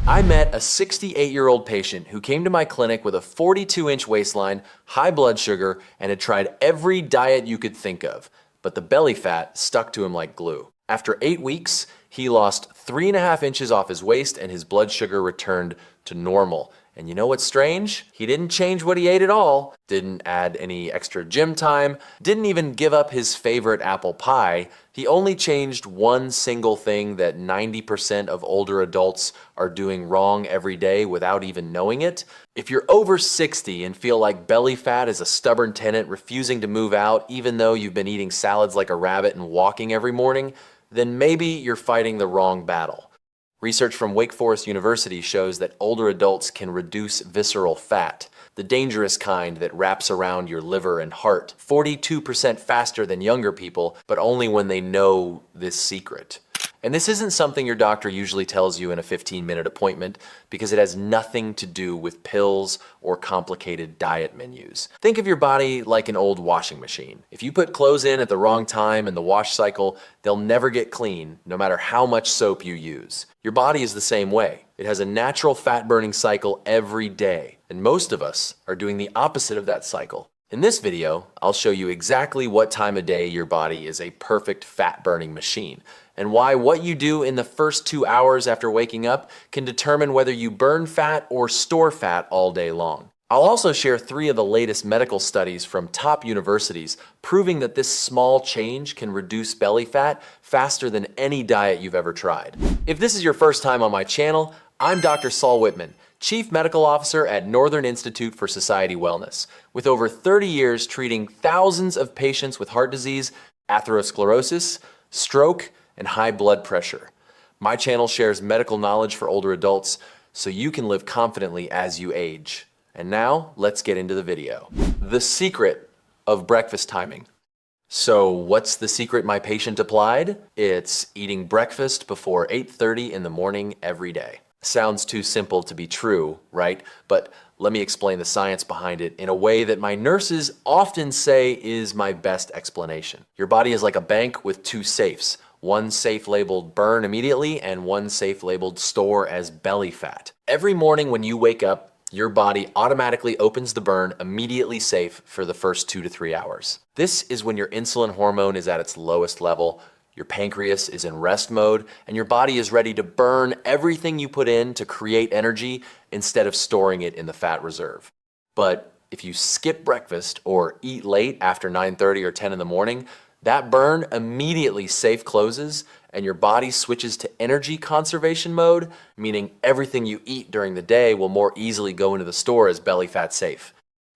I met a 68-year-old patient who came to my clinic with a 42-inch waistline, high blood sugar, and had tried every diet you could think of, but the belly fat stuck to him like glue. After 8 weeks, he lost 3.5 inches off his waist and his blood sugar returned to normal. And you know what's strange? He didn't change what he ate at all, didn't add any extra gym time, didn't even give up his favorite apple pie. He only changed one single thing that 90% of older adults are doing wrong every day without even knowing it. If you're over 60 and feel like belly fat is a stubborn tenant refusing to move out even though you've been eating salads like a rabbit and walking every morning, then maybe you're fighting the wrong battle. Research from Wake Forest University shows that older adults can reduce visceral fat, the dangerous kind that wraps around your liver and heart, 42% faster than younger people, but only when they know this secret. And this isn't something your doctor usually tells you in a 15-minute appointment because it has nothing to do with pills or complicated diet menus. Think of your body like an old washing machine. If you put clothes in at the wrong time in the wash cycle, they'll never get clean, no matter how much soap you use. Your body is the same way. It has a natural fat-burning cycle every day, and most of us are doing the opposite of that cycle. In this video, I'll show you exactly what time of day your body is a perfect fat-burning machine, and why what you do in the first 2 hours after waking up can determine whether you burn fat or store fat all day long. I'll also share 3 of the latest medical studies from top universities proving that this small change can reduce belly fat faster than any diet you've ever tried. If this is your first time on my channel, I'm Dr. Saul Whitman, Chief Medical Officer at Northern Institute for Society Wellness, with over 30 years treating thousands of patients with heart disease, atherosclerosis, stroke, and high blood pressure. My channel shares medical knowledge for older adults so you can live confidently as you age. And now, let's get into the video. The secret of breakfast timing. So what's the secret my patient applied? It's eating breakfast before 8:30 in the morning every day. Sounds too simple to be true, right? But let me explain the science behind it in a way that my nurses often say is my best explanation. Your body is like a bank with 2 safes. One safe labeled burn immediately and one safe labeled store as belly fat. Every morning when you wake up, your body automatically opens the burn immediately safe for the first 2 to 3 hours. This is when your insulin hormone is at its lowest level, your pancreas is in rest mode, and your body is ready to burn everything you put in to create energy instead of storing it in the fat reserve. But if you skip breakfast or eat late after 9:30 or 10 in the morning, that burn immediately safe closes and your body switches to energy conservation mode, meaning everything you eat during the day will more easily go into the store as belly fat safe.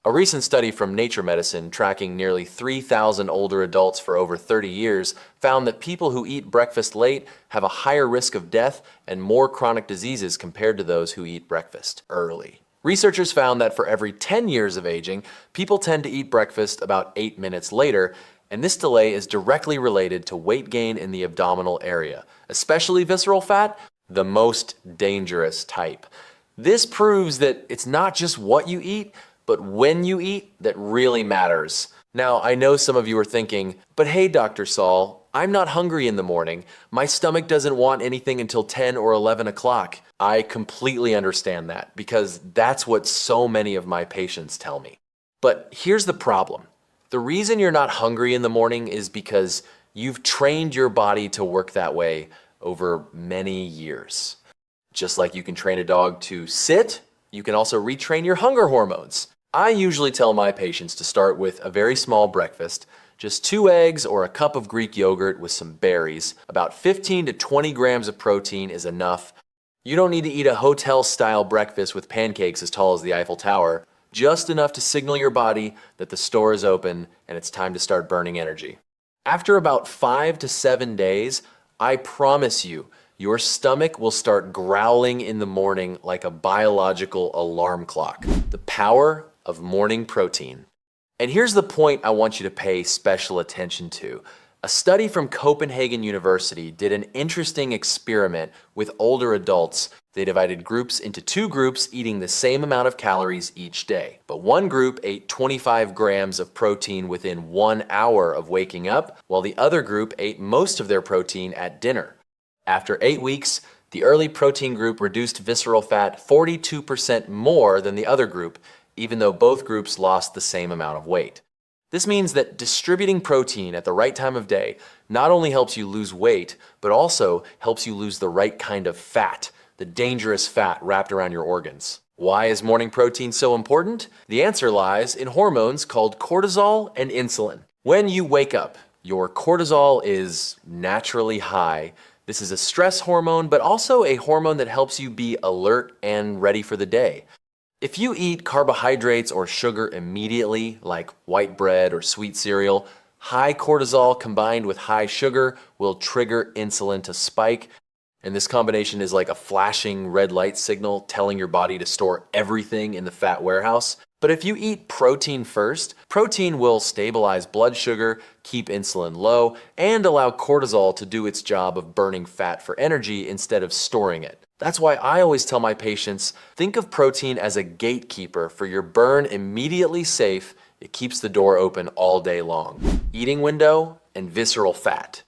A recent study from Nature Medicine tracking nearly 3,000 older adults for over 30 years found that people who eat breakfast late have a higher risk of death and more chronic diseases compared to those who eat breakfast early. Researchers found that for every 10 years of aging, people tend to eat breakfast about 8 minutes later, and this delay is directly related to weight gain in the abdominal area, especially visceral fat, the most dangerous type. This proves that it's not just what you eat, but when you eat that really matters. Now, I know some of you are thinking, but hey, Dr. Saul, I'm not hungry in the morning. My stomach doesn't want anything until 10 or 11 o'clock. I completely understand that because that's what so many of my patients tell me. But here's the problem. The reason you're not hungry in the morning is because you've trained your body to work that way over many years. Just like you can train a dog to sit, you can also retrain your hunger hormones. I usually tell my patients to start with a very small breakfast, just 2 eggs or a cup of Greek yogurt with some berries. About 15 to 20 grams of protein is enough. You don't need to eat a hotel-style breakfast with pancakes as tall as the Eiffel Tower, just enough to signal your body that the store is open and it's time to start burning energy. After about 5 to 7 days, I promise you, your stomach will start growling in the morning like a biological alarm clock. The power of morning protein. And here's the point I want you to pay special attention to. A study from Copenhagen University did an interesting experiment with older adults. They divided groups into 2 groups eating the same amount of calories each day. But one group ate 25 grams of protein within 1 hour of waking up, while the other group ate most of their protein at dinner. After 8 weeks, The early protein group reduced visceral fat 42% more than the other group, even though both groups lost the same amount of weight. This means that distributing protein at the right time of day not only helps you lose weight, but also helps you lose the right kind of fat, the dangerous fat wrapped around your organs. Why is morning protein so important? The answer lies in hormones called cortisol and insulin. When you wake up, your cortisol is naturally high. This is a stress hormone, but also a hormone that helps you be alert and ready for the day. If you eat carbohydrates or sugar immediately, like white bread or sweet cereal, high cortisol combined with high sugar will trigger insulin to spike. And this combination is like a flashing red light signal telling your body to store everything in the fat warehouse. But if you eat protein first, protein will stabilize blood sugar, keep insulin low, and allow cortisol to do its job of burning fat for energy instead of storing it. That's why I always tell my patients, think of protein as a gatekeeper for your burn immediately safe. It keeps the door open all day long. Eating window and visceral fat.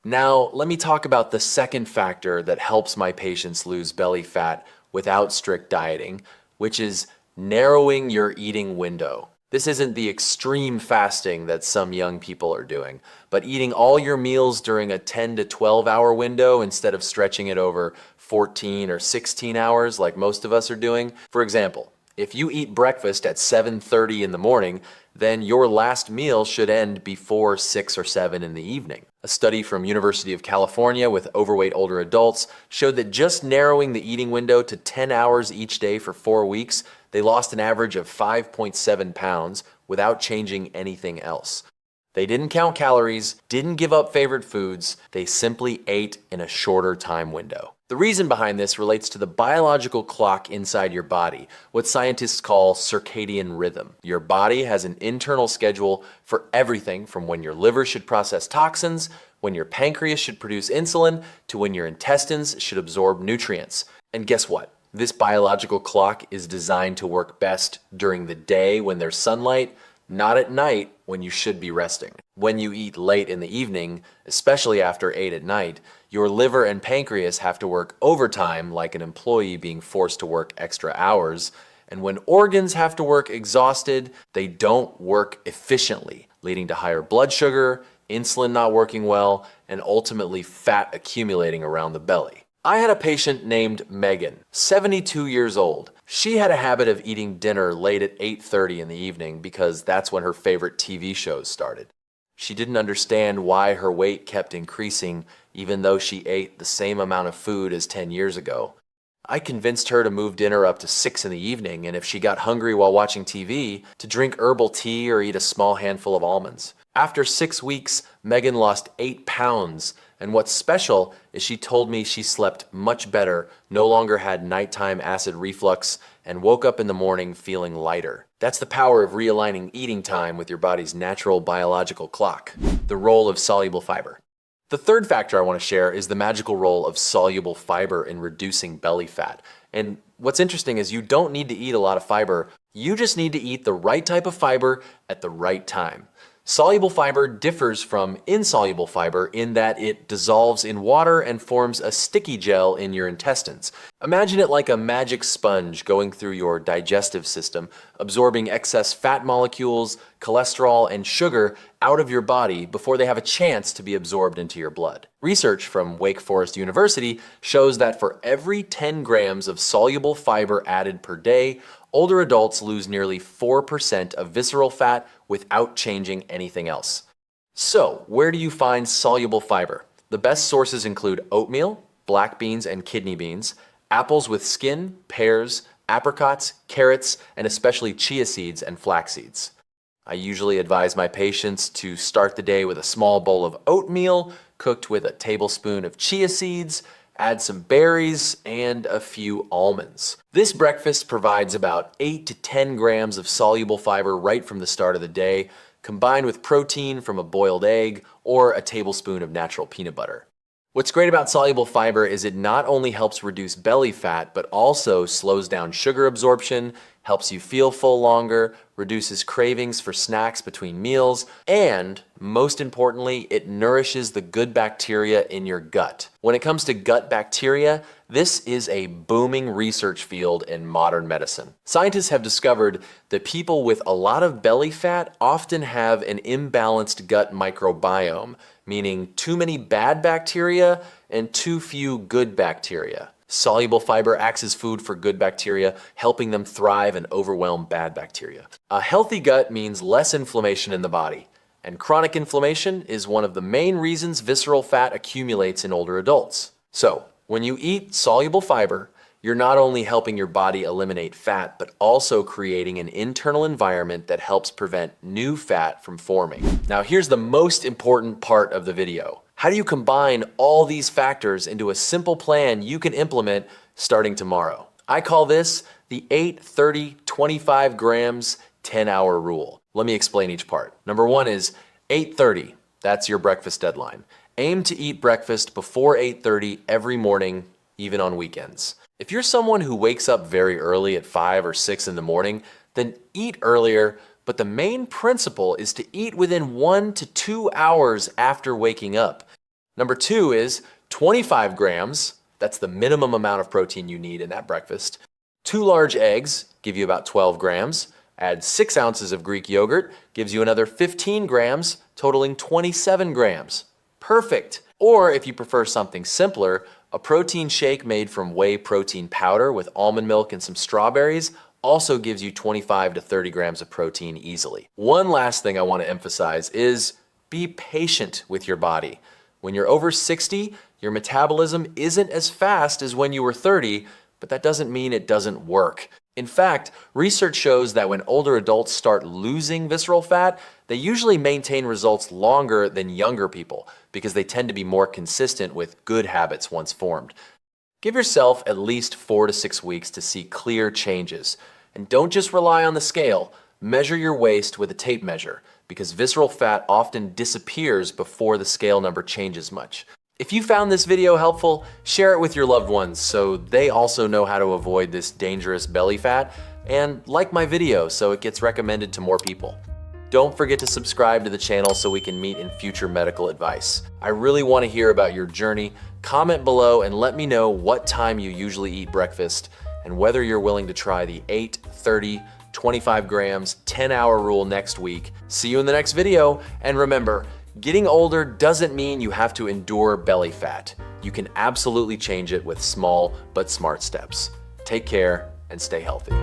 Now, let me talk about the second factor that helps my patients lose belly fat without strict dieting, which is narrowing your eating window. This isn't the extreme fasting that some young people are doing, but eating all your meals during a 10 to 12 hour window instead of stretching it over 14 or 16 hours like most of us are doing. For example, if you eat breakfast at 7:30 in the morning, then your last meal should end before 6 or 7 in the evening. A study from University of California with overweight older adults showed that just narrowing the eating window to 10 hours each day for 4 weeks, they lost an average of 5.7 pounds without changing anything else. They didn't count calories, didn't give up favorite foods, they simply ate in a shorter time window. The reason behind this relates to the biological clock inside your body, what scientists call circadian rhythm. Your body has an internal schedule for everything from when your liver should process toxins, when your pancreas should produce insulin, to when your intestines should absorb nutrients. And guess what? This biological clock is designed to work best during the day when there's sunlight, not at night when you should be resting. When you eat late in the evening, especially after 8 at night, your liver and pancreas have to work overtime like an employee being forced to work extra hours. And when organs have to work exhausted, they don't work efficiently, leading to higher blood sugar, insulin not working well, and ultimately fat accumulating around the belly. I had a patient named Megan, 72 years old. She had a habit of eating dinner late at 8:30 in the evening because that's when her favorite TV shows started. She didn't understand why her weight kept increasing even though she ate the same amount of food as 10 years ago. I convinced her to move dinner up to 6 in the evening, and if she got hungry while watching TV, to drink herbal tea or eat a small handful of almonds. After 6 weeks, Megan lost 8 pounds, and what's special is she told me she slept much better, no longer had nighttime acid reflux, and woke up in the morning feeling lighter. That's the power of realigning eating time with your body's natural biological clock. The role of soluble fiber. The third factor I want to share is the magical role of soluble fiber in reducing belly fat. And what's interesting is you don't need to eat a lot of fiber, you just need to eat the right type of fiber at the right time. Soluble fiber differs from insoluble fiber in that it dissolves in water and forms a sticky gel in your intestines. Imagine it like a magic sponge going through your digestive system, absorbing excess fat molecules, cholesterol, and sugar out of your body before they have a chance to be absorbed into your blood. Research from Wake Forest University shows that for every 10 grams of soluble fiber added per day, older adults lose nearly 4% of visceral fat without changing anything else. So, where do you find soluble fiber? The best sources include oatmeal, black beans and kidney beans, apples with skin, pears, apricots, carrots, and especially chia seeds and flax seeds. I usually advise my patients to start the day with a small bowl of oatmeal cooked with a tablespoon of chia seeds, add some berries, and a few almonds. This breakfast provides about 8 to 10 grams of soluble fiber right from the start of the day, combined with protein from a boiled egg or a tablespoon of natural peanut butter. What's great about soluble fiber is it not only helps reduce belly fat, but also slows down sugar absorption, helps you feel full longer, reduces cravings for snacks between meals, and most importantly, it nourishes the good bacteria in your gut. When it comes to gut bacteria, This is a booming research field in modern medicine. Scientists have discovered that people with a lot of belly fat often have an imbalanced gut microbiome, meaning too many bad bacteria and too few good bacteria. Soluble fiber acts as food for good bacteria, helping them thrive and overwhelm bad bacteria. A healthy gut means less inflammation in the body, and chronic inflammation is one of the main reasons visceral fat accumulates in older adults. So, when you eat soluble fiber, you're not only helping your body eliminate fat, but also creating an internal environment that helps prevent new fat from forming. Now, here's the most important part of the video. How do you combine all these factors into a simple plan you can implement starting tomorrow? I call this the 8-30-25 grams 10-hour rule. Let me explain each part. Number one is 8:30. That's your breakfast deadline. Aim to eat breakfast before 8:30 every morning, even on weekends. If you're someone who wakes up very early at 5 or 6 in the morning, then eat earlier, but the main principle is to eat within 1 to 2 hours after waking up. Number two is 25 grams. That's the minimum amount of protein you need in that breakfast. 2 large eggs give you about 12 grams. Add 6 ounces of Greek yogurt, gives you another 15 grams, totaling 27 grams. Perfect. Or if you prefer something simpler, a protein shake made from whey protein powder with almond milk and some strawberries also gives you 25 to 30 grams of protein easily. One last thing I want to emphasize is be patient with your body. When you're over 60, your metabolism isn't as fast as when you were 30, but that doesn't mean it doesn't work. In fact, research shows that when older adults start losing visceral fat, they usually maintain results longer than younger people because they tend to be more consistent with good habits once formed. Give yourself at least 4 to 6 weeks to see clear changes. And don't just rely on the scale. Measure your waist with a tape measure because visceral fat often disappears before the scale number changes much. If you found this video helpful, share it with your loved ones so they also know how to avoid this dangerous belly fat, and like my video so it gets recommended to more people. Don't forget to subscribe to the channel so we can meet in future medical advice. I really want to hear about your journey. Comment below and let me know what time you usually eat breakfast and whether you're willing to try the 8-30-25 grams 10-hour rule next week. See you in the next video, and remember, getting older doesn't mean you have to endure belly fat. You can absolutely change it with small but smart steps. Take care and stay healthy.